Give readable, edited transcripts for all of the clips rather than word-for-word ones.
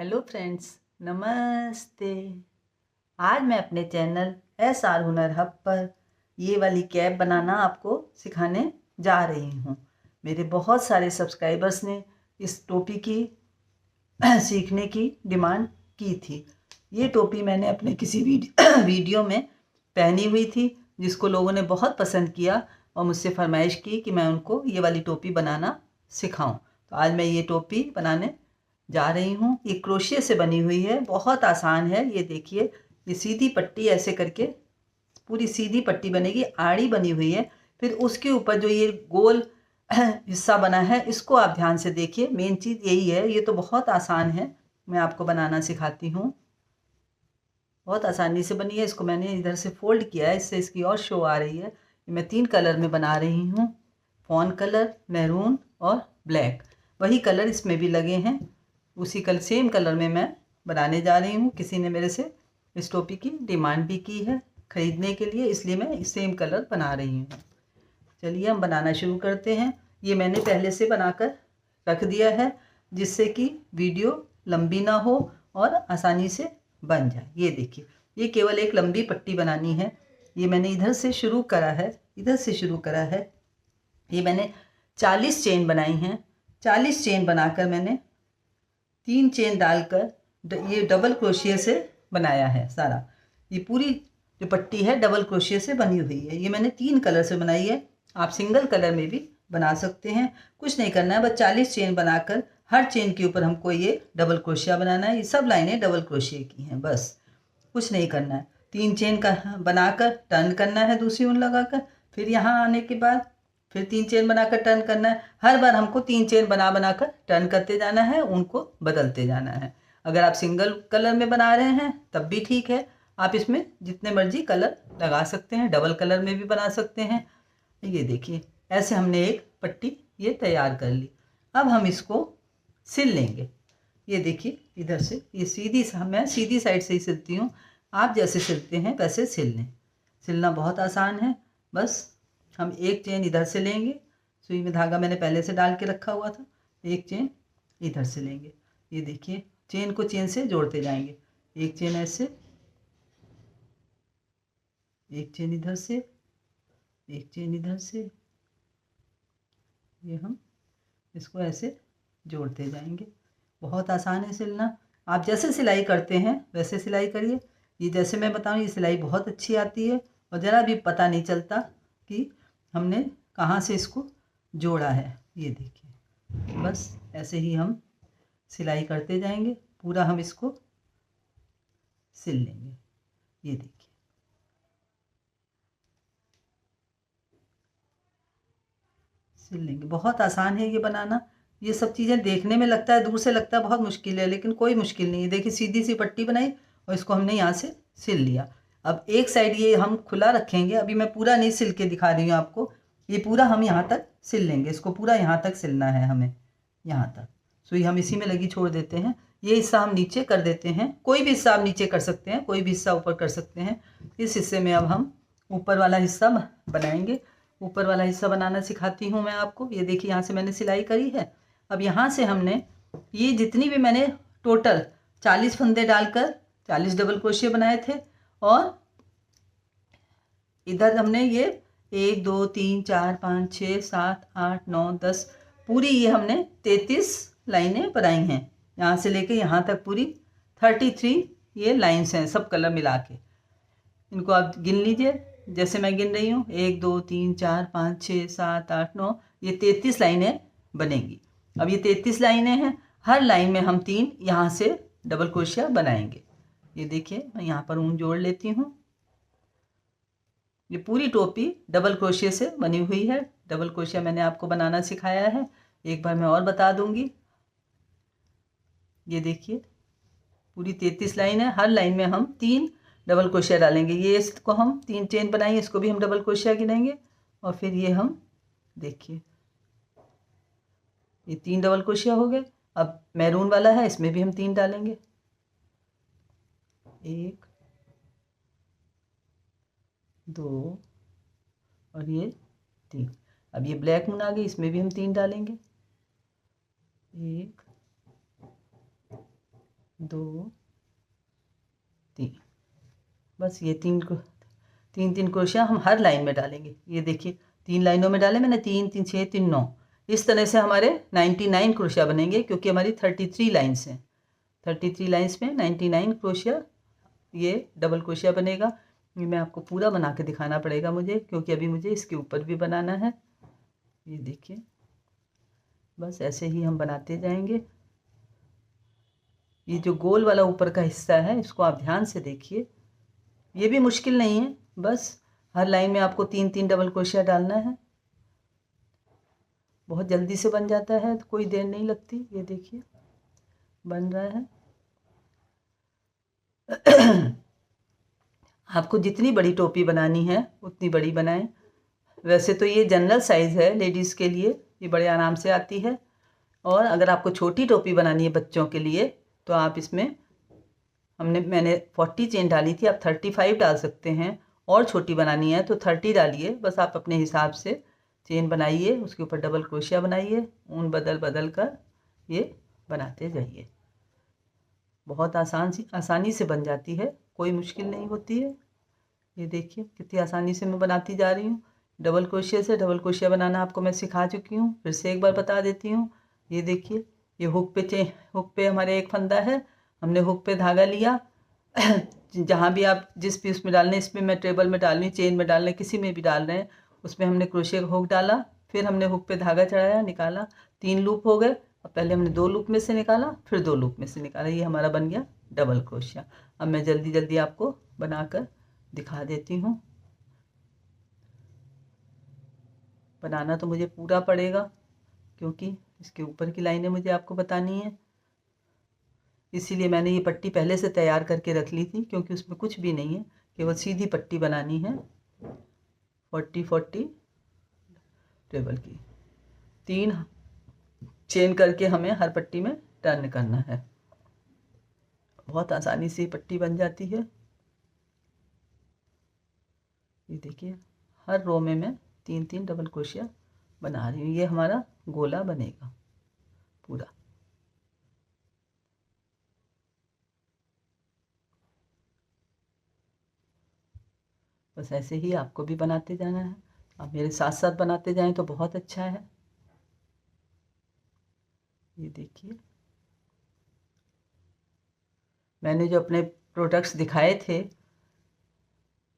Hello friends, नमस्ते। आज मैं अपने चैनल SR हुनर हब पर ये वाली कैप बनाना आपको सिखाने जा रही हूँ। मेरे बहुत सारे सब्सक्राइबर्स ने इस टोपी की सीखने की डिमांड की थी। ये टोपी मैंने अपने किसी वीडियो में पहनी हुई थी, जिसको लोगों ने बहुत पसंद किया और मुझसे फरमाइश की कि मैं उनको ये वाली टोपी बनाना सिखाऊं। तो आज मैं ये टोपी बनाने जा रही हूँ। ये क्रोशिया से बनी हुई है, बहुत आसान है। ये देखिए, ये सीधी पट्टी ऐसे करके पूरी सीधी पट्टी बनेगी, आड़ी बनी हुई है। फिर उसके ऊपर जो ये गोल हिस्सा बना है, इसको आप ध्यान से देखिए। मेन चीज़ यही है। ये तो बहुत आसान है, मैं आपको बनाना सिखाती हूँ। बहुत आसानी से बनी है। इसको मैंने इधर से फोल्ड किया है, इससे इसकी और शो आ रही है। मैं 3 कलर में बना रही हूँ, फॉन कलर, मैरून और ब्लैक। वही कलर इसमें भी लगे हैं, उसी सेम कलर में मैं बनाने जा रही हूँ। किसी ने मेरे से इस टोपी की डिमांड भी की है ख़रीदने के लिए, इसलिए मैं सेम कलर बना रही हूँ। चलिए हम बनाना शुरू करते हैं। ये मैंने पहले से बनाकर रख दिया है, जिससे कि वीडियो लंबी ना हो और आसानी से बन जाए। ये देखिए, ये केवल एक लंबी पट्टी बनानी है। ये मैंने इधर से शुरू करा है, इधर से शुरू करा है। ये मैंने 40 चेन बनाई हैं। 40 चेन बनाकर मैंने 3 चेन डालकर ये डबल क्रोशिया से बनाया है सारा। ये पूरी जो पट्टी है डबल क्रोशिया से बनी हुई है। ये मैंने 3 कलर से बनाई है। आप सिंगल कलर में भी बना सकते हैं। कुछ नहीं करना है, बस 40 चेन बनाकर हर चेन के ऊपर हमको ये डबल क्रोशिया बनाना है। ये सब लाइनें डबल क्रोशिया की हैं, बस कुछ नहीं करना है। 3 चेन का बनाकर टर्न करना है दूसरी ऊन लगाकर। फिर यहाँ आने के बाद फिर 3 चेन बनाकर टर्न करना है। हर बार हमको 3 चेन बना कर टर्न करते जाना है, उनको बदलते जाना है। अगर आप सिंगल कलर में बना रहे हैं तब भी ठीक है, आप इसमें जितने मर्जी कलर लगा सकते हैं। डबल कलर में भी बना सकते हैं। ये देखिए, ऐसे हमने एक पट्टी ये तैयार कर ली। अब हम इसको सिल लेंगे। ये देखिए, इधर से ये मैं सीधी साइड से ही सिलती हूँ। आप जैसे सिलते हैं वैसे सिल लें। सिलना बहुत आसान है। बस हम एक चेन इधर से लेंगे, सुई में धागा मैंने पहले से डाल के रखा हुआ था। एक चेन इधर से लेंगे। ये देखिए, चेन को चेन से जोड़ते जाएंगे। एक चेन ऐसे, एक चेन इधर से, एक चेन इधर से। ये हम इसको ऐसे जोड़ते जाएंगे। बहुत आसान है सिलना। आप जैसे सिलाई करते हैं वैसे सिलाई करिए। ये जैसे मैं बताऊँ, ये सिलाई बहुत अच्छी आती है और ज़रा भी पता नहीं चलता कि हमने कहाँ से इसको जोड़ा है। ये देखिए, बस ऐसे ही हम सिलाई करते जाएंगे। पूरा हम इसको सिल लेंगे। ये देखिए, सिल लेंगे। बहुत आसान है ये बनाना। ये सब चीज़ें देखने में लगता है, दूर से लगता है बहुत मुश्किल है, लेकिन कोई मुश्किल नहीं है। देखिए, सीधी सी पट्टी बनाई और इसको हमने यहाँ से सिल लिया। अब एक साइड ये हम खुला रखेंगे। अभी मैं पूरा नहीं सिल के दिखा रही हूँ आपको। ये पूरा हम यहाँ तक सिल लेंगे। इसको पूरा यहाँ तक सिलना है हमें, यहाँ तक। सुई हम इसी में लगी छोड़ देते हैं। ये हिस्सा हम नीचे कर देते हैं। कोई भी हिस्सा आप नीचे कर सकते हैं, कोई भी हिस्सा ऊपर कर सकते हैं। इस हिस्से में अब हम ऊपर वाला हिस्सा बनाएंगे। ऊपर वाला हिस्सा बनाना सिखाती हूँ मैं आपको। ये देखिए, यहाँ से मैंने सिलाई करी है। अब यहाँ से हमने ये जितनी भी मैंने टोटल 40 फंदे डालकर 40 डबल क्रोशिया बनाए थे, और इधर हमने ये 1 2 3 4 5 6 7 8 9 10 पूरी ये हमने 33 लाइनें बनाई हैं। यहाँ से लेके यहाँ तक पूरी 33 ये लाइन्स हैं, सब कलर मिला के। इनको आप गिन लीजिए जैसे मैं गिन रही हूँ। 1 2 3 4 5 6 7 8 9, ये 33 लाइनें बनेंगी। अब ये 33 लाइनें हैं। हर लाइन में हम 3 यहाँ से डबल क्रोशिया बनाएंगे। ये देखिए, मैं यहाँ पर ऊन जोड़ लेती हूँ। ये पूरी टोपी डबल क्रोशिया से बनी हुई है। डबल क्रोशिया मैंने आपको बनाना सिखाया है, एक बार मैं और बता दूंगी। ये देखिए, पूरी 33 लाइन है। हर लाइन में हम 3 डबल क्रोशिया डालेंगे। ये इसको हम 3 चेन बनाएंगे, इसको भी हम डबल क्रोशिया गिनेंगे। और फिर ये हम देखिए, ये 3 डबल क्रोशिया हो गए। अब मैरून वाला है, इसमें भी हम 3 डालेंगे। 1 2 और ये 3। अब ये ब्लैक ऊन आ गई, इसमें भी हम 3 डालेंगे। 1 2 3, बस ये 3 क्रोशिया हम हर लाइन में डालेंगे। ये देखिए 3 लाइनों में डाले मैंने, 3 3 6 3 9। इस तरह से हमारे 99 क्रोशिया बनेंगे, क्योंकि हमारी 33 लाइन्स हैं। 33 लाइन्स में 99 क्रोशिया ये डबल क्रोशिया बनेगा। ये मैं आपको पूरा बना के दिखाना पड़ेगा मुझे, क्योंकि अभी मुझे इसके ऊपर भी बनाना है। ये देखिए, बस ऐसे ही हम बनाते जाएंगे। ये जो गोल वाला ऊपर का हिस्सा है, इसको आप ध्यान से देखिए। ये भी मुश्किल नहीं है, बस हर लाइन में आपको 3 3 डबल क्रोशिया डालना है। बहुत जल्दी से बन जाता है, तो कोई देर नहीं लगती। ये देखिए बन रहा है। आपको जितनी बड़ी टोपी बनानी है उतनी बड़ी बनाएं। वैसे तो ये जनरल साइज़ है लेडीज़ के लिए, ये बड़े आराम से आती है। और अगर आपको छोटी टोपी बनानी है बच्चों के लिए, तो आप इसमें मैंने 40 चेन डाली थी, आप 35 डाल सकते हैं। और छोटी बनानी है तो 30 डालिए। बस आप अपने हिसाब से चेन बनाइए, उसके ऊपर डबल क्रोशिया बनाइए, ऊन बदल कर ये बनाते जाइए। बहुत आसानी से बन जाती है, कोई मुश्किल नहीं होती है। ये देखिए कितनी आसानी से मैं बनाती जा रही हूँ। डबल क्रोशिया से डबल क्रोशिया बनाना आपको मैं सिखा चुकी हूँ, फिर से एक बार बता देती हूँ। ये देखिए, ये हुक पे हमारे एक फंदा है, हमने हुक पे धागा लिया। जहाँ भी आप जिस पीस में डालने, इसमें मैं टेबल में डाल रही हूँ, चेन में डाल रहे हैं, किसी में भी डाल रहे हैं, उसमें हमने क्रोशिया का हुक डाला, फिर हमने हुक पे धागा चढ़ाया, निकाला, 3 लूप हो गए। और पहले हमने 2 लूप में से निकाला, फिर 2 लूप में से निकाला, ये हमारा बन गया डबल क्रोशिया। अब मैं जल्दी जल्दी आपको बनाकर दिखा देती हूँ। बनाना तो मुझे पूरा पड़ेगा, क्योंकि इसके ऊपर की लाइनें मुझे आपको बतानी है। इसीलिए मैंने ये पट्टी पहले से तैयार करके रख ली थी, क्योंकि उसमें कुछ भी नहीं है, केवल सीधी पट्टी बनानी है। 40 40 टेबल की 3 चेन करके हमें हर पट्टी में टर्न करना है। बहुत आसानी से पट्टी बन जाती है। ये देखिए, हर रो में मैं 3 3 डबल क्रोशिया बना रही हूँ। ये हमारा गोला बनेगा पूरा। बस ऐसे ही आपको भी बनाते जाना है। आप मेरे साथ साथ बनाते जाएं तो बहुत अच्छा है। ये देखिए, मैंने जो अपने प्रोडक्ट्स दिखाए थे,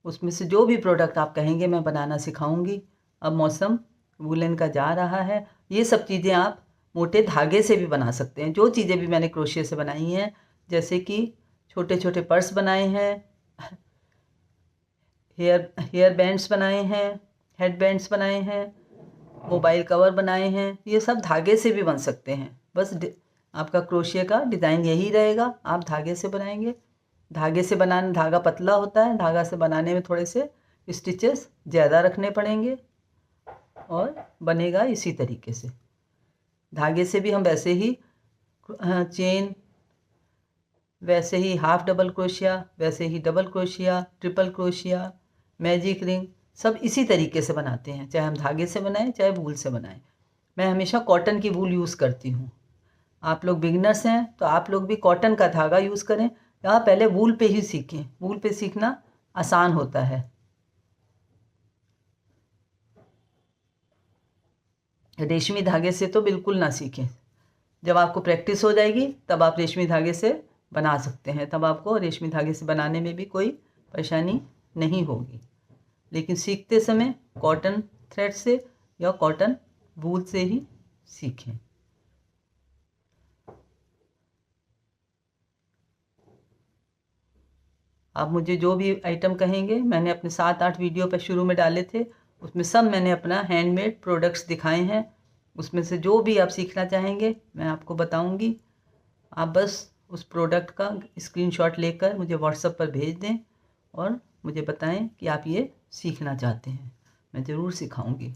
उसमें से जो भी प्रोडक्ट आप कहेंगे मैं बनाना सिखाऊंगी। अब मौसम वूलन का जा रहा है, ये सब चीज़ें आप मोटे धागे से भी बना सकते हैं। जो चीज़ें भी मैंने क्रोशिया से बनाई हैं, जैसे कि छोटे छोटे पर्स बनाए हैं, हेयर बैंड्स बनाए हैं, हेड बैंड्स बनाए हैं, मोबाइल कवर बनाए हैं, ये सब धागे से भी बन सकते हैं। बस आपका क्रोशिया का डिज़ाइन यही रहेगा, आप धागे से बनाएंगे। धागे से बनाना, धागा पतला होता है, धागा से बनाने में थोड़े से स्टिचेस ज़्यादा रखने पड़ेंगे और बनेगा इसी तरीके से। धागे से भी हम वैसे ही चेन, वैसे ही हाफ डबल क्रोशिया, वैसे ही double crochet, triple crochet, magic ring, सब इसी तरीके से बनाते हैं, चाहे हम धागे से बनाएं चाहे वूल से बनाएं। मैं हमेशा कॉटन की वूल यूज़ करती हूँ। आप लोग बिगनर्स हैं तो आप लोग भी कॉटन का धागा यूज़ करें, या पहले वूल पे ही सीखें। वूल पे सीखना आसान होता है। रेशमी धागे से तो बिल्कुल ना सीखें। जब आपको प्रैक्टिस हो जाएगी तब आप रेशमी धागे से बना सकते हैं, तब आपको रेशमी धागे से बनाने में भी कोई परेशानी नहीं होगी। लेकिन सीखते समय कॉटन थ्रेड से या कॉटन वूल से ही सीखें। आप मुझे जो भी आइटम कहेंगे, मैंने अपने 7-8 वीडियो पर शुरू में डाले थे, उसमें सब मैंने अपना हैंडमेड प्रोडक्ट्स दिखाए हैं। उसमें से जो भी आप सीखना चाहेंगे मैं आपको बताऊंगी। आप बस उस प्रोडक्ट का स्क्रीनशॉट लेकर मुझे व्हाट्सएप पर भेज दें और मुझे बताएं कि आप ये सीखना चाहते हैं, मैं ज़रूर सिखाऊंगी।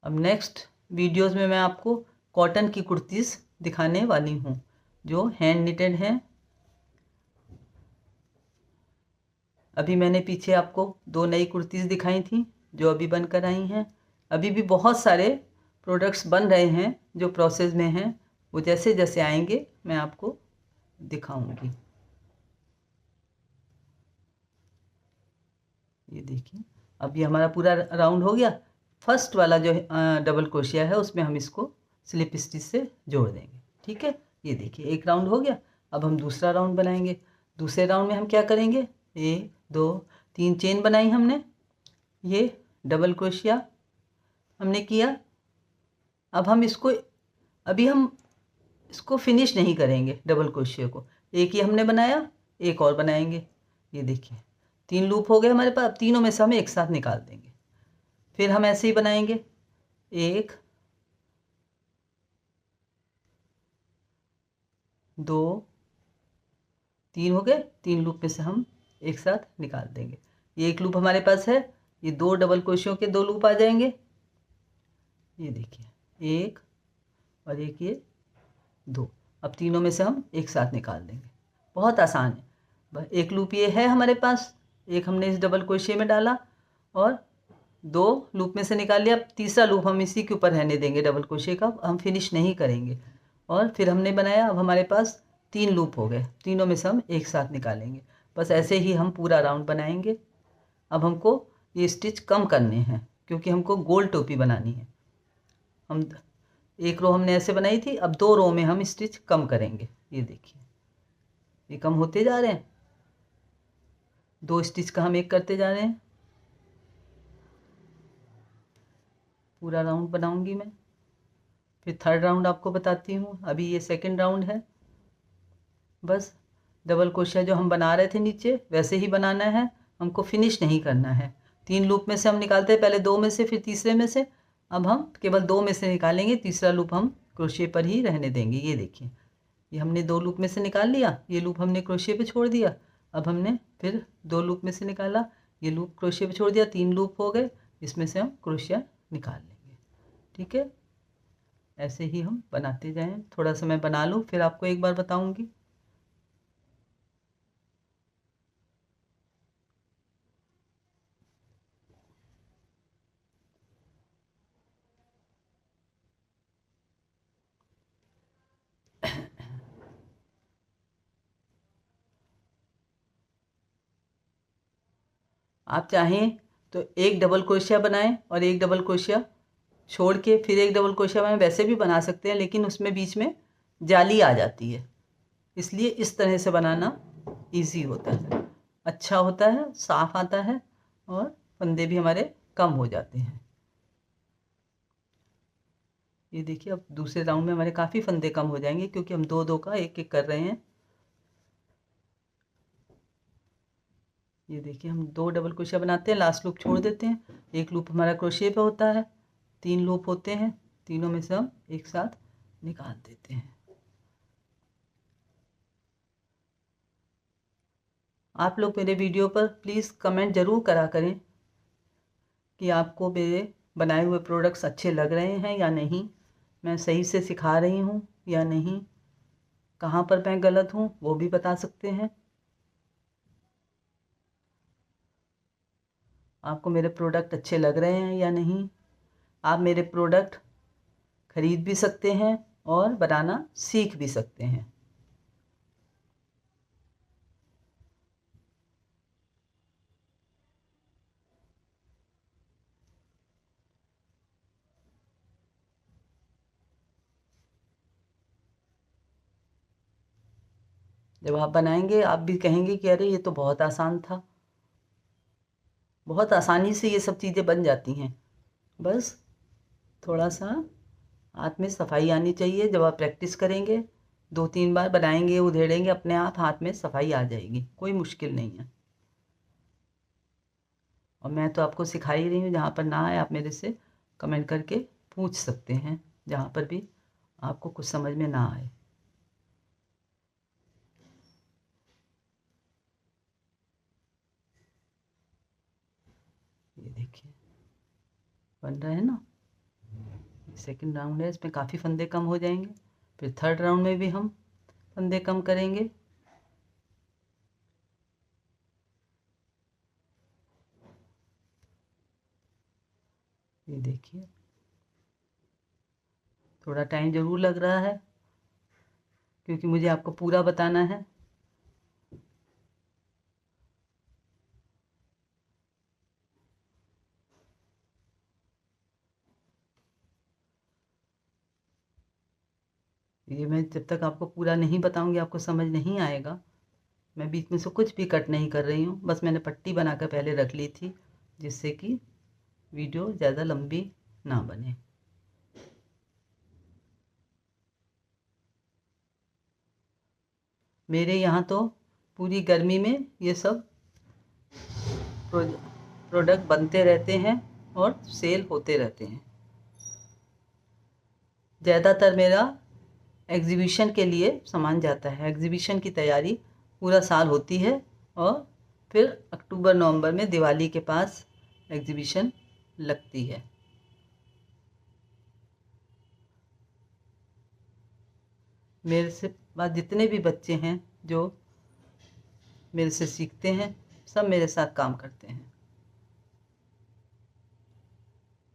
अब नेक्स्ट वीडियोस में मैं आपको कॉटन की कुर्तीज़ दिखाने वाली हूँ जो हैंड निटेड हैं। अभी मैंने पीछे आपको 2 नई कुर्तीज़ दिखाई थी जो अभी बनकर आई हैं। अभी भी बहुत सारे प्रोडक्ट्स बन रहे हैं जो प्रोसेस में हैं, वो जैसे जैसे आएंगे मैं आपको दिखाऊंगी। ये देखिए, अब ये हमारा पूरा राउंड हो गया। फर्स्ट वाला जो डबल क्रोशिया है उसमें हम इसको स्लिप स्टिच से जोड़ देंगे। ठीक है, ये देखिए एक राउंड हो गया। अब हम दूसरा राउंड बनाएंगे। दूसरे राउंड में हम क्या करेंगे, 1 2 3 चेन बनाई हमने, ये डबल क्रोशिया हमने किया। अब हम इसको, अभी हम इसको फिनिश नहीं करेंगे डबल क्रोशिया को। एक ही हमने बनाया, एक और बनाएंगे। ये देखिए 3 लूप हो गए हमारे पास। अब तीनों में से हम एक साथ निकाल देंगे। फिर हम ऐसे ही बनाएंगे, 1 2 3 हो गए। 3 लूप में से हम एक साथ निकाल देंगे। ये एक लूप हमारे पास है, ये 2 डबल क्रोशियों के 2 लूप आ जाएंगे। ये देखिए एक और एक, ये 2। अब तीनों में से हम एक साथ निकाल देंगे। बहुत आसान है। बस एक लूप ये है हमारे पास, एक हमने इस डबल क्रोशिया में डाला और 2 लूप में से निकाल लिया। अब तीसरा लूप हम इसी के ऊपर रहने देंगे डबल क्रोशिया का, हम फिनिश नहीं करेंगे। और फिर हमने बनाया, अब हमारे पास 3 लूप हो गए। तीनों में से हम एक साथ निकालेंगे। बस ऐसे ही हम पूरा राउंड बनाएंगे। अब हमको ये स्टिच कम करने हैं क्योंकि हमको गोल टोपी बनानी है। हम एक रो हमने ऐसे बनाई थी, अब 2 रो में हम स्टिच कम करेंगे। ये देखिए ये कम होते जा रहे हैं, 2 स्टिच का हम एक करते जा रहे हैं। पूरा राउंड बनाऊंगी मैं, फिर थर्ड राउंड आपको बताती हूँ। अभी ये सेकंड राउंड है। बस डबल क्रोशिया जो हम बना रहे थे नीचे वैसे ही बनाना है, हमको फिनिश नहीं करना है। 3 लूप में से हम निकालते हैं, पहले 2 में से फिर तीसरे में से। अब हम केवल 2 में से निकालेंगे, तीसरा लूप हम क्रोशिया पर ही रहने देंगे। ये देखिए ये हमने 2 लूप में से निकाल लिया, ये लूप हमने क्रोशिया पे छोड़ दिया। अब हमने फिर 2 लूप में से निकाला, ये लूप क्रोशिया पे छोड़ दिया। 3 लूप हो गए, इसमें से हम क्रोशिया निकाल लेंगे। ठीक है, ऐसे ही हम बनाते जाएं। थोड़ा सा मैं बना लूँ फिर आपको एक बार बताऊंगी। आप चाहें तो एक डबल क्रोशिया बनाएं और एक डबल क्रोशिया छोड़ के फिर एक डबल क्रोशिया बनाएं, वैसे भी बना सकते हैं, लेकिन उसमें बीच में जाली आ जाती है। इसलिए इस तरह से बनाना इजी होता है, अच्छा होता है, साफ आता है और फंदे भी हमारे कम हो जाते हैं। ये देखिए अब दूसरे राउंड में हमारे काफ़ी फंदे कम हो जाएंगे क्योंकि हम 2 2 का एक एक कर रहे हैं। ये देखिए हम 2 डबल क्रोशिया बनाते हैं, लास्ट लूप छोड़ देते हैं। एक लूप हमारा क्रोशिया पे होता है, 3 लूप होते हैं, तीनों में से हम एक साथ निकाल देते हैं। आप लोग मेरे वीडियो पर प्लीज़ कमेंट ज़रूर करा करें कि आपको मेरे बनाए हुए प्रोडक्ट्स अच्छे लग रहे हैं या नहीं, मैं सही से सिखा रही हूँ या नहीं, कहाँ पर मैं गलत हूँ वो भी बता सकते हैं। आपको मेरे प्रोडक्ट अच्छे लग रहे हैं या नहीं, आप मेरे प्रोडक्ट खरीद भी सकते हैं और बनाना सीख भी सकते हैं। जब आप बनाएंगे आप भी कहेंगे कि अरे ये तो बहुत आसान था। बहुत आसानी से ये सब चीज़ें बन जाती हैं। बस थोड़ा सा हाथ में सफाई आनी चाहिए। जब आप प्रैक्टिस करेंगे 2 3 बार बनाएंगे उधेड़ेंगे, अपने आप हाथ में सफाई आ जाएगी, कोई मुश्किल नहीं है। और मैं तो आपको सिखा ही रही हूँ, जहाँ पर ना आए आप मेरे से कमेंट करके पूछ सकते हैं, जहाँ पर भी आपको कुछ समझ में ना आए। ये देखिए बन रहा है ना। सेकंड राउंड है, इसमें काफ़ी फंदे कम हो जाएंगे। फिर थर्ड राउंड में भी हम फंदे कम करेंगे। ये देखिए थोड़ा टाइम ज़रूर लग रहा है, क्योंकि मुझे आपको पूरा बताना है। ये मैं जब तक आपको पूरा नहीं बताऊंगी आपको समझ नहीं आएगा। मैं बीच में से कुछ भी कट नहीं कर रही हूँ, बस मैंने पट्टी बनाकर पहले रख ली थी जिससे कि वीडियो ज़्यादा लंबी ना बने। मेरे यहाँ तो पूरी गर्मी में ये सब प्रोडक्ट बनते रहते हैं और सेल होते रहते हैं। ज़्यादातर मेरा एग्जीबिशन के लिए सामान जाता है। एग्जीबिशन की तैयारी पूरा साल होती है और फिर अक्टूबर नवंबर में दिवाली के पास एग्जीबिशन लगती है। मेरे से बाद जितने भी बच्चे हैं जो मेरे से सीखते हैं सब मेरे साथ काम करते हैं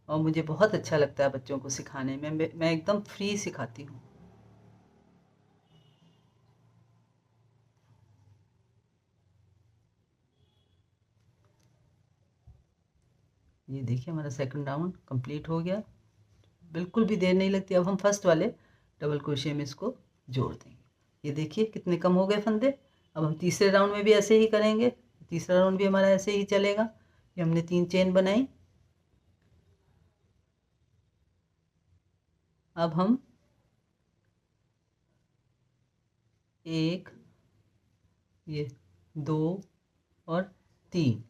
और मुझे बहुत अच्छा लगता है बच्चों को सिखाने में। मैं एकदम फ्री सिखाती हूँ। ये देखिए हमारा सेकंड राउंड कंप्लीट हो गया। बिल्कुल भी देर नहीं लगती। अब हम फर्स्ट वाले डबल क्रोशिया में इसको जोड़ देंगे। ये देखिए कितने कम हो गए फंदे। अब हम तीसरे राउंड में भी ऐसे ही करेंगे। तीसरा राउंड भी हमारा ऐसे ही चलेगा। ये हमने 3 चेन बनाई। अब हम 1, ये 2 और 3,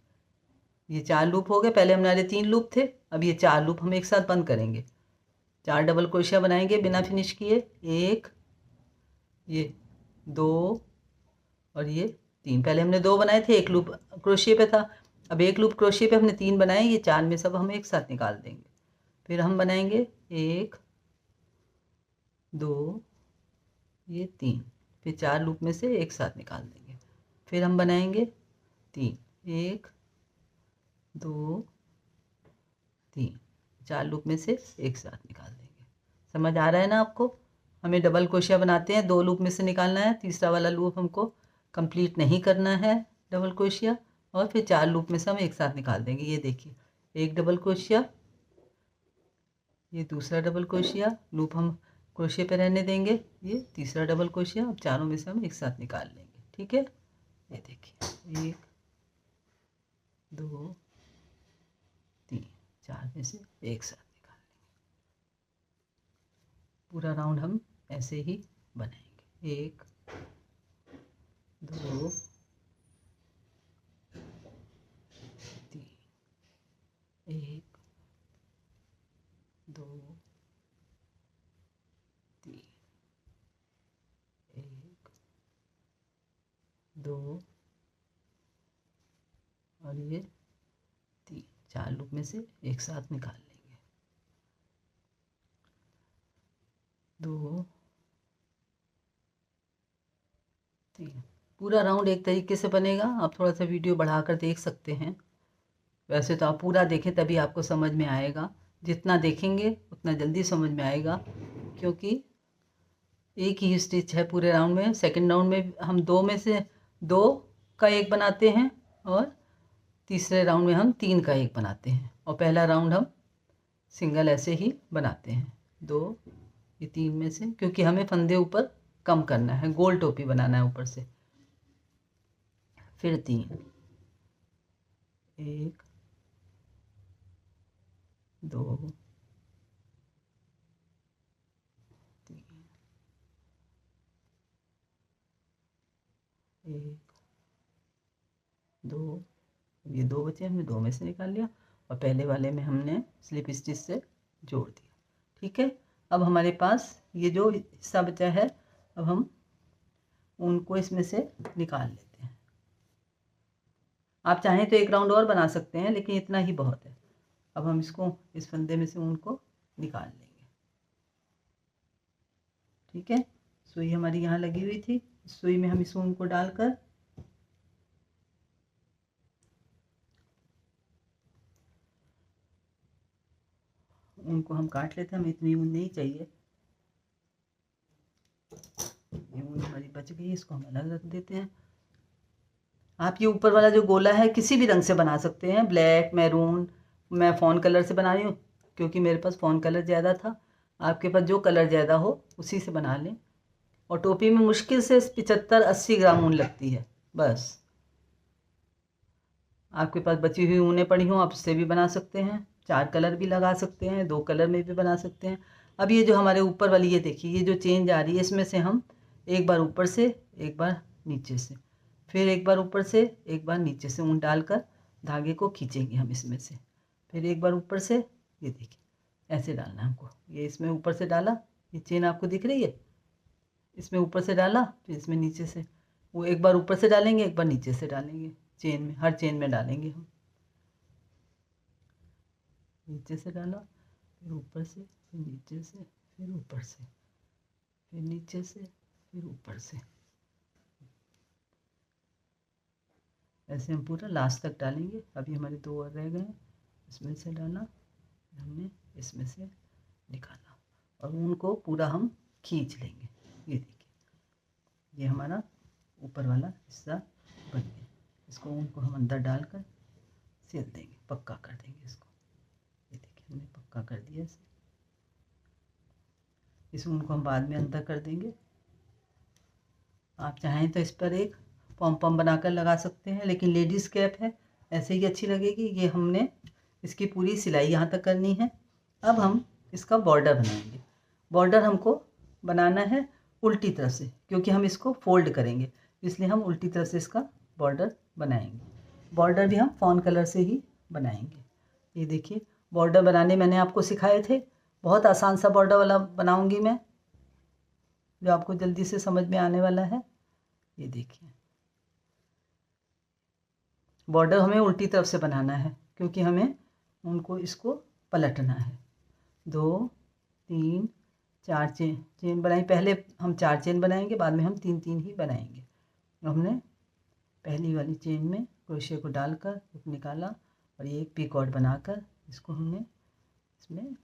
ये 4 लूप हो गए। पहले हमारे 3 लूप थे, अब ये 4 लूप हम एक साथ बंद करेंगे। 4 डबल क्रोशिया बनाएंगे बिना फिनिश किए। 1, ये 2 और ये 3। पहले हमने 2 बनाए थे, 1 लूप क्रोशिया पे था। अब 1 लूप क्रोशिया पे हमने 3 बनाए। ये 4 में सब हम एक साथ निकाल देंगे। फिर हम बनाएंगे 1, 2, ये 3। फिर 4 लूप में से एक साथ निकाल देंगे। फिर हम बनाएंगे 3, 1, 2, 3। 4 लूप में से एक साथ निकाल देंगे। समझ आ रहा है ना आपको? हमें डबल क्रोशिया बनाते हैं, 2 लूप में से निकालना है। तीसरा वाला लूप हमको कंप्लीट नहीं करना है डबल क्रोशिया, और फिर 4 लूप में से हम एक साथ निकाल देंगे। ये देखिए, एक डबल क्रोशिया, ये दूसरा डबल क्रोशिया, लूप हम क्रोशिया पे रहने देंगे। ये तीसरा डबल क्रोशिया। अब चारों में से हम एक साथ निकाल लेंगे। ठीक है, ये देखिए 1, 2, 3, 4 में से एक साथ निकाल लेंगे। पूरा राउंड हम ऐसे ही बनाएंगे। 1, 2, 3, 1, 2, 3, 1, 2 और ये 3। 4 लूप में से एक साथ निकाल लेंगे। 2, 3। पूरा राउंड एक तरीके से बनेगा। आप थोड़ा सा वीडियो बढ़ाकर देख सकते हैं। वैसे तो आप पूरा देखें तभी आपको समझ में आएगा। जितना देखेंगे उतना जल्दी समझ में आएगा, क्योंकि एक ही स्टिच है पूरे राउंड में। सेकंड राउंड में हम 2 में से 2 का एक बनाते हैं और तीसरे राउंड में हम 3 का एक बनाते हैं, और पहला राउंड हम सिंगल ऐसे ही बनाते हैं। 2, ये 3 में से, क्योंकि हमें फंदे ऊपर कम करना है, गोल टोपी बनाना है ऊपर से। फिर 3, 1, 2, 3, 1, 2। ये 2 बचे, हमने 2 में से निकाल लिया और पहले वाले में हमने स्लिप स्टिच से जोड़ दिया। ठीक है, अब हमारे पास ये जो हिस्सा बचा है, अब हम उनको इसमें से निकाल लेते हैं। आप चाहें तो एक राउंड और बना सकते हैं, लेकिन इतना ही बहुत है। अब हम इसको इस फंदे में से ऊन को निकाल लेंगे। ठीक है, सुई हमारी यहाँ लगी हुई थी। इस सुई में हम इस ऊन को डालकर ऊन को हम काट लेते हैं। हमें इतनी ऊन नहीं चाहिए। ये ऊन हमारी बच गई, इसको हम अलग रख देते हैं। आप ये ऊपर वाला जो गोला है किसी भी रंग से बना सकते हैं, ब्लैक, मैरून। मैं फ़ॉन कलर से बना रही हूँ क्योंकि मेरे पास फ़ॉन कलर ज़्यादा था। आपके पास जो कलर ज़्यादा हो उसी से बना लें। और टोपी में मुश्किल से 75-80 ग्राम ऊन लगती है बस। आपके पास बची हुई ऊनें पड़ी हों आप उससे भी बना सकते हैं, 4 कलर भी लगा सकते हैं, 2 कलर में भी बना सकते हैं। अब ये जो हमारे ऊपर वाली, ये देखिए, ये जो चेन जा रही है इसमें से हम एक बार ऊपर से, एक बार नीचे से, फिर एक बार ऊपर से, एक बार नीचे से ऊन डालकर धागे को खींचेंगे हम इसमें से। फिर एक बार ऊपर से, ये देखिए ऐसे डालना है हमको। ये इसमें ऊपर से डाला, ये चेन आपको दिख रही है, इसमें ऊपर से डाला, फिर इसमें नीचे से। वो एक बार ऊपर से डालेंगे, एक बार नीचे से डालेंगे, चेन में, हर चेन में डालेंगे हम। नीचे से डाला, फिर ऊपर से, फिर नीचे से, फिर ऊपर से, फिर नीचे से, फिर ऊपर से। ऐसे हम पूरा लास्ट तक डालेंगे। अभी हमारे 2 और रह गए, इसमें से डाला, हमने इसमें से निकाला और ऊन को पूरा हम खींच लेंगे। ये देखिए, ये हमारा ऊपर वाला हिस्सा बन गया। इसको ऊन को हम अंदर डालकर सिल देंगे, पक्का कर देंगे इसको। ये देखिए हमने पक्का कर दिया इसे। इस ऊन को हम बाद में अंदर कर देंगे। आप चाहें तो इस पर एक पॉम पॉम बनाकर लगा सकते हैं, लेकिन लेडीज़ कैप है, ऐसे ही अच्छी लगेगी। ये हमने इसकी पूरी सिलाई यहाँ तक करनी है। अब हम इसका बॉर्डर बनाएंगे। बॉर्डर हमको बनाना है उल्टी तरफ से, क्योंकि हम इसको फोल्ड करेंगे, इसलिए हम उल्टी तरफ से इसका बॉर्डर बनाएंगे। बॉर्डर भी हम फ़ॉन कलर से ही बनाएंगे। ये देखिए, बॉर्डर बनाने मैंने आपको सिखाए थे, बहुत आसान सा बॉर्डर वाला बनाऊंगी मैं, जो आपको जल्दी से समझ में आने वाला है। ये देखिए, बॉर्डर हमें उल्टी तरफ से बनाना है, क्योंकि हमें उनको इसको पलटना है। 2 3 4 चेन बनाई। पहले हम 4 चेन बनाएंगे, बाद में हम 3 ही बनाएंगे। हमने पहली वाली चेन में क्रोशिया को डालकर हुक निकाला और ये एक पिकॉट बनाकर इसको हमने इसमें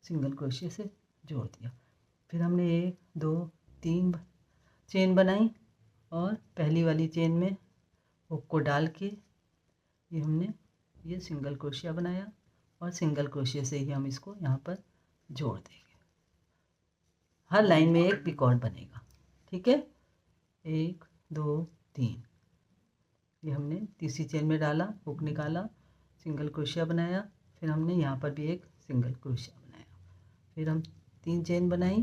सिंगल क्रोशिया से जोड़ दिया। फिर हमने 1 2 3 चेन बनाई और पहली वाली चेन में हुक को डाल के ये हमने ये सिंगल क्रोशिया बनाया और सिंगल क्रोशिया से ही हम इसको यहाँ पर जोड़ देंगे। हर लाइन में एक पिकॉट बनेगा, ठीक है। 1 2 3, ये हमने तीसरी चेन में डाला, हुक निकाला, सिंगल क्रोशिया बनाया, फिर हमने यहाँ पर भी एक सिंगल क्रोशिया बनाया। फिर हम 3 चेन बनाई,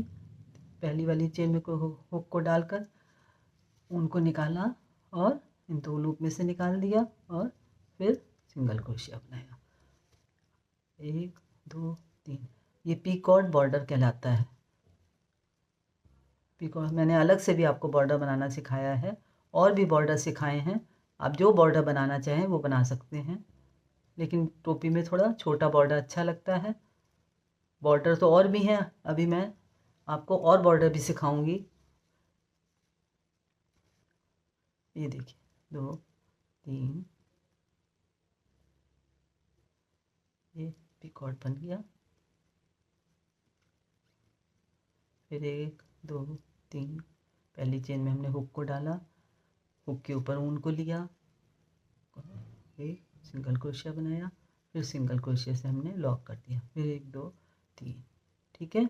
पहली वाली चेन में हुक को डालकर उनको निकाला और इन 2 लूप में से निकाल दिया और फिर सिंगल क्रोशिया बनाया। 1 2 3, ये पिकॉट बॉर्डर कहलाता है। पिकॉट मैंने अलग से भी आपको बॉर्डर बनाना सिखाया है, और भी बॉर्डर सिखाए हैं। आप जो बॉर्डर बनाना चाहें वो बना सकते हैं, लेकिन टोपी में थोड़ा छोटा बॉर्डर अच्छा लगता है। बॉर्डर तो और भी हैं, अभी मैं आपको और बॉर्डर भी सिखाऊंगी। ये देखिए, 2 3, ये पिकॉट बन गया। फिर 1 2 3, पहली चेन में हमने हुक को डाला, हुक के ऊपर ऊन को लिया, एक सिंगल क्रोशिया बनाया, फिर सिंगल क्रोशिया से हमने लॉक कर दिया। फिर 1 2 3, ठीक है।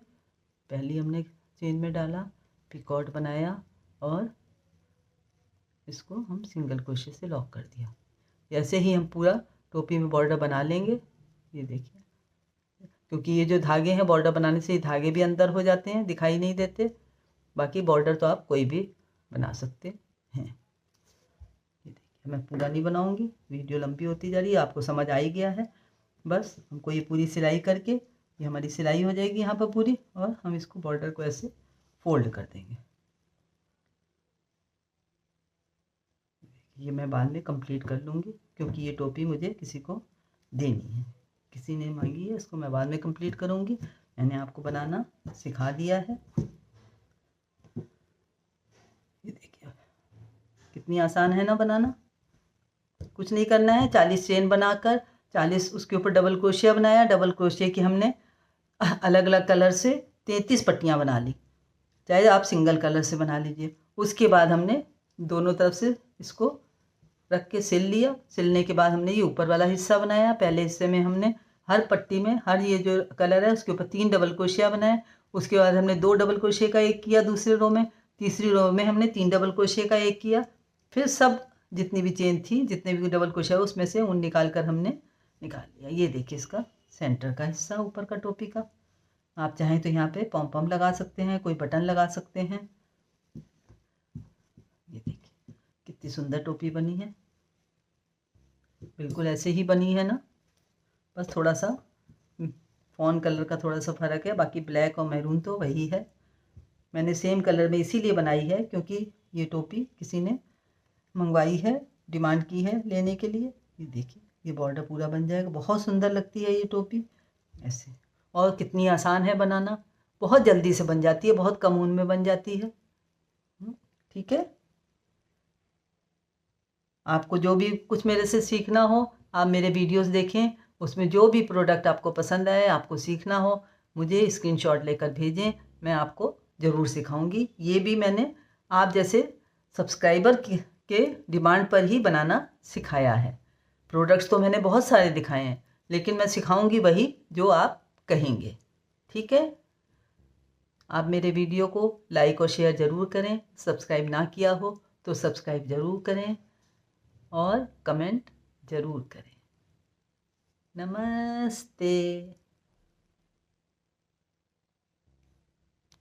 पहली हमने चेन में डाला, पिकॉट बनाया और इसको हम सिंगल क्रोशिया से लॉक कर दिया। ऐसे ही हम पूरा टोपी में बॉर्डर बना लेंगे। ये देखिए, क्योंकि ये जो धागे हैं बॉर्डर बनाने से ये धागे भी अंदर हो जाते हैं, दिखाई नहीं देते। बाकी बॉर्डर तो आप कोई भी बना सकते हैं। ये देखिए, मैं पूरा नहीं बनाऊंगी, वीडियो लंबी होती जा रही है, आपको समझ आ ही गया है। बस हमको ये पूरी सिलाई करके, ये हमारी सिलाई हो जाएगी यहाँ पर पूरी, और हम इसको बॉर्डर को ऐसे फोल्ड कर देंगे। ये मैं बाद में कंप्लीट कर लूँगी, क्योंकि ये टोपी मुझे किसी को देनी है, किसी ने मांगी है, इसको मैं बाद में कंप्लीट करूँगी। मैंने आपको बनाना सिखा दिया है। ये देखिए कितनी आसान है ना बनाना, कुछ नहीं करना है। 40 चेन बनाकर 40 उसके ऊपर डबल क्रोशिया बनाया, डबल क्रोशिया की हमने अलग अलग कलर से 33 पट्टियाँ बना ली। चाहे आप सिंगल कलर से बना लीजिए। उसके बाद हमने दोनों तरफ से इसको रख के सिल लिया। सिलने के बाद हमने ये ऊपर वाला हिस्सा बनाया। पहले हिस्से में हमने हर पट्टी में हर ये जो कलर है उसके ऊपर 3 डबल क्रोशिया बनाए। उसके बाद हमने 2 डबल क्रोशिया का एक किया दूसरी रो में, तीसरी रो में हमने 3 डबल क्रोशिया का एक किया। फिर सब जितनी भी चेन थी, जितने भी डबल क्रोशिया उसमें से ऊन निकाल कर हमने निकाल लिया। ये देखिए इसका सेंटर का हिस्सा ऊपर का टोपी का। आप चाहें तो यहाँ पे पॉम पॉम लगा सकते हैं, कोई बटन लगा सकते हैं। ये देखिए कितनी सुंदर टोपी बनी है, बिल्कुल ऐसे ही बनी है ना। बस थोड़ा सा फ़ॉन कलर का थोड़ा सा फ़र्क है, बाकी ब्लैक और मैरून तो वही है। मैंने सेम कलर में इसीलिए बनाई है क्योंकि ये टोपी किसी ने मंगवाई है, डिमांड की है लेने के लिए। ये देखिए ये बॉर्डर पूरा बन जाएगा, बहुत सुंदर लगती है ये टोपी ऐसे। और कितनी आसान है बनाना, बहुत जल्दी से बन जाती है, बहुत कम ऊन में बन जाती है। ठीक है, आपको जो भी कुछ मेरे से सीखना हो आप मेरे वीडियोस देखें, उसमें जो भी प्रोडक्ट आपको पसंद आए, आपको सीखना हो मुझे स्क्रीनशॉट लेकर भेजें, मैं आपको ज़रूर सिखाऊंगी। ये भी मैंने आप जैसे सब्सक्राइबर के डिमांड पर ही बनाना सिखाया है। प्रोडक्ट्स तो मैंने बहुत सारे दिखाए हैं, लेकिन मैं सिखाऊंगी वही जो आप कहेंगे। ठीक है, आप मेरे वीडियो को लाइक और शेयर ज़रूर करें। सब्सक्राइब ना किया हो तो सब्सक्राइब ज़रूर करें और कमेंट ज़रूर करें। नमस्ते।